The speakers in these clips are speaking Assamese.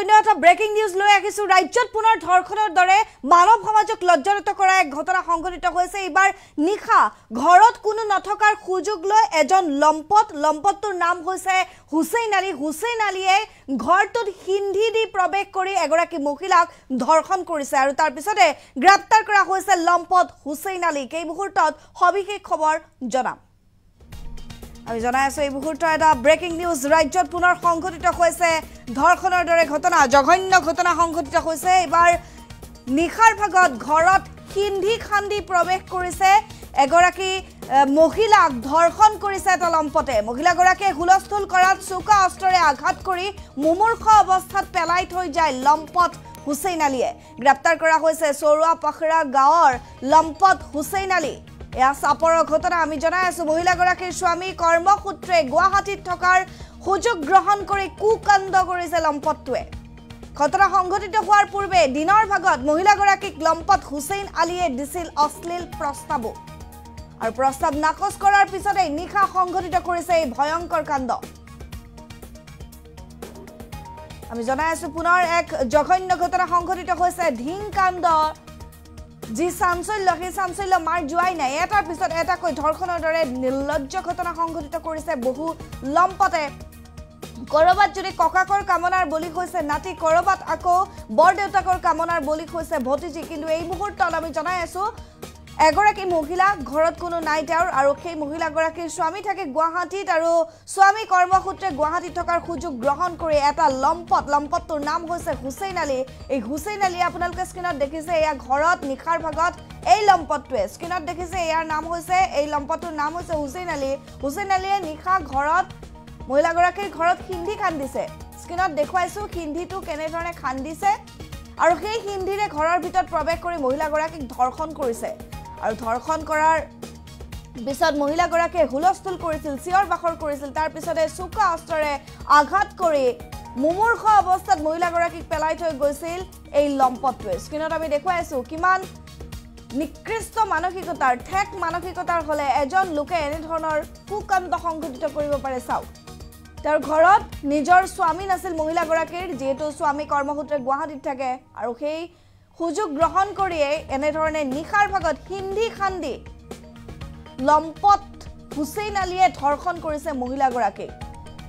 অন্য এটা ব্ৰেকিং নিউজ লৈ আহিছো ৰাজ্যত পুনৰ ধৰ্ষণৰ দৰে মানৱ সমাজক লজ্জানত কৰা এক ঘটনা সংঘটিত হৈছে এইবাৰ নিখা ঘৰত কোনো নথকাৰ সুযোগ লৈ এজন লম্পটৰ নাম হৈছে হুছেইন আলীয়ে ঘৰটোত হিন্ধি দি প্ৰৱেশ কৰি এগৰাকী মহিলাক ধৰ্ষণ কৰিছে আৰু তাৰ পিছতে গ্ৰেপ্তাৰ কৰা হৈছে লম্পট হুছেইন আলীক এই মুহূৰ্তত সবিশেষ খবৰ জনাম আমি জনাই আছো এই মুহূৰ্তত এটা ব্ৰেকিং নিউজ ৰাজ্যত পুনৰ সংঘটিত হৈছে ধৰ্ষণৰ দৰে ঘটনা জঘন্য ঘটনা সংঘটিত হৈছে এবাৰ নিখাৰ ভাগত ঘৰত হিন্ধি খান্দি প্ৰৱেশ কৰিছে এগৰাকী মহিলাক ধৰ্ষণ কৰিছে এটা লম্পটে মহিলাগৰাকীয়ে হুলস্থুল কৰাত চোকা অস্ত্ৰৰে আঘাত কৰি মুমূৰ্ষ অৱস্থাত পেলাই থৈ যায় লম্পট হুছেইন আলীয়ে গ্ৰেপ্তাৰ কৰা হৈছে চৰুৱা পখৰা গাঁৱৰ লম্পট হুছেইন আলী এয়া সাপৰ ঘটনা আমি জনাই আছো মহিলাগৰাকীৰ স্বামী কৰ্মসূত্ৰে গুৱাহাটীত থকাৰ সুযোগ গ্ৰহণ কৰি কুকাণ্ড কৰিছে লম্পটটোৱে ঘটনা সংঘটিত হোৱাৰ পূৰ্বে দিনৰ ভাগত মহিলাগৰাকীক লম্পট হুছেইন আলীয়ে দিছিল অশ্লীল প্ৰস্তাৱ আৰু প্ৰস্তাৱ নাকচ কৰাৰ পিছতে নিখা সংঘটিত কৰিছে এই ভয়ংকৰ কাণ্ড আমি জনাই আছো পুনৰ এক জঘন্য ঘটনা সংঘটিত হৈছে ধিং কাণ্ড যি চাঞ্চল্য মাৰ যোৱাই নাই এটাৰ পিছত এটাকৈ ধৰ্ষণৰ দৰে নিৰ্লজ্জ ঘটনা সংঘটিত কৰিছে বহু লম্পটে কৰবাত যদি ককাকৰ কামনাৰ বলি হৈছে নাতি কৰবাত আকৌ বৰদেউতাকৰ কামনাৰ বলি হৈছে ভতিজী কিন্তু এই মুহূৰ্তত আমি জনাই আছো এগৰাকী মহিলা ঘৰত কোনো নাই তেওঁৰ আৰু সেই মহিলাগৰাকীৰ স্বামী থাকে গুৱাহাটীত আৰু স্বামী কৰ্মসূত্ৰে গুৱাহাটীত থকাৰ সুযোগ গ্ৰহণ কৰি এটা লম্পটটোৰ নাম হৈছে হুছেইন আলী এই হুছেইন আলী আপোনালোকে স্ক্ৰীনত দেখিছে এয়া ঘৰত নিখাৰ ভাগত এই লম্পটটোৱে স্ক্ৰীনত দেখিছে ইয়াৰ নাম হৈছে এই লম্পটটোৰ নাম হৈছে হুছেইন আলীয়ে নিখা ঘৰত মহিলাগৰাকীৰ ঘৰত হিন্ধি খান্দিছে স্ক্ৰীনত দেখুৱাইছো হিন্দিটো কেনেধৰণে খান্দিছে আৰু সেই হিন্দিৰে ঘৰৰ ভিতৰত প্ৰৱেশ কৰি মহিলাগৰাকীক ধৰ্ষণ কৰিছে আৰু ধৰ্ষণ কৰাৰ পিছত মহিলাগৰাকীয়ে হুলস্থুল কৰিছিল চিঞৰ বাখৰ কৰিছিল তাৰ পিছতে চোকা অস্ত্ৰৰে আঘাত কৰি মুমূৰ্ষ অৱস্থাত মহিলাগৰাকীক পেলাই থৈ গৈছিল এই লম্পটটোৱে স্ক্ৰীনত আমি দেখুৱাইছো কিমান নিকৃষ্ট মানসিকতাৰ ঠেক মানসিকতাৰ হলে এজন লোকে এনে ধৰণৰ কুকাণ্ড সংঘটিত কৰিব পাৰে চাওক তেওঁৰ ঘৰত নিজৰ স্বামী নাছিল মহিলাগৰাকীৰ যেহেতু স্বামী কৰ্মসূত্ৰে গুৱাহাটীত থাকে আৰু সেই সুযোগ গ্ৰহণ কৰিয়ে এনে ধৰণে নিখাৰ ভাগত হিন্ধি খান্দি লম্পট হুছেইন আলীয়ে ধৰ্ষণ কৰিছে মহিলাগৰাকীক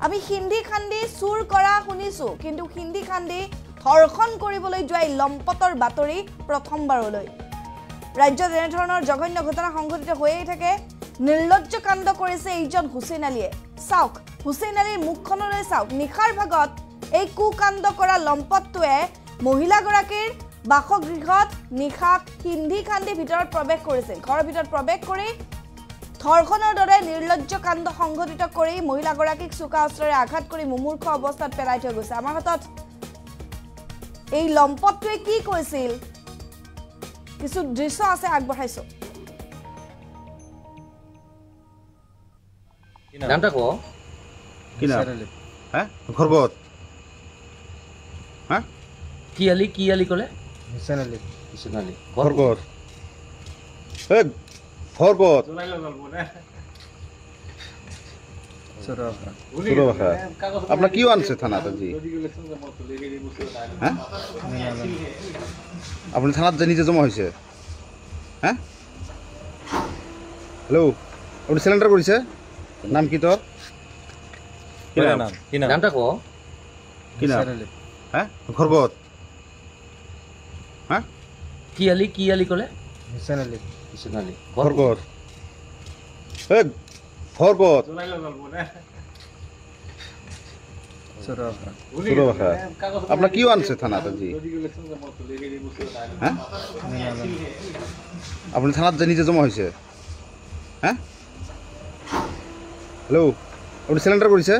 আমি হিন্ধি খান্দি চুৰ কৰা শুনিছো কিন্তু হিন্ধি খান্দি ধৰ্ষণ কৰিবলৈ যোৱা লম্পটৰ বাতৰি প্ৰথমবাৰলৈ ৰাজ্যত এনে ধৰণৰ জঘন্য ঘটনা সংঘটিত হৈয়ে থাকে নিৰ্লজ্জ কাণ্ড কৰিছে এইজন হুছেইন আলীয়ে চাওক হুছেইন আলীৰ মুখখনলৈ চাওক নিখাৰ ভাগত এই কুকাণ্ড কৰা লম্পটটোৱে মহিলাগৰাকীৰ বাসগৃহত নিখা হিন্ধি খান্দি ভিতৰত প্ৰৱেশ কৰিছিল ঘৰৰ ভিতৰত প্ৰৱেশ কৰি ধৰ্ষণৰ দৰে নিৰ্লজ্জ কাণ্ড সংঘটিত কৰি মহিলাগৰাকীক চোকা অস্ত্ৰৰে আঘাত কৰি মুমূৰ্ষ অৱস্থাত পেলাই থৈ গৈছে আমাৰ হাতত এই লম্পটটোৱে কি কৈছিল কিছু দৃশ্য আছে আগবঢ়াইছো নামটা কো কি নাম হ্যাঁ ঘরগত হ্যাঁ কি আলী কলে হুছেইন আলী ঘরগত এ ঘরগত সুরবাখা আপনার কি আনছে থানাতে জি হ্যাঁ আপনি থানাত যে নিজে জমা হয়েছে হ্যাঁ হ্যালো আপনি সিলিন্ডার করেছে নাম কি তোর নামটা কো কি নাম হ্যাঁ ঘরগত হ্যাঁ কি আলী কলে হুছেইন আলী ঘরগত এ ঘরগত সুরবাখা আপনার কি আনছে থানাতে জি হ্যাঁ আপনি থানাত যে নিজে জমা হয়েছে হ্যাঁ হ্যালো আপনি সিলিন্ডার করেছে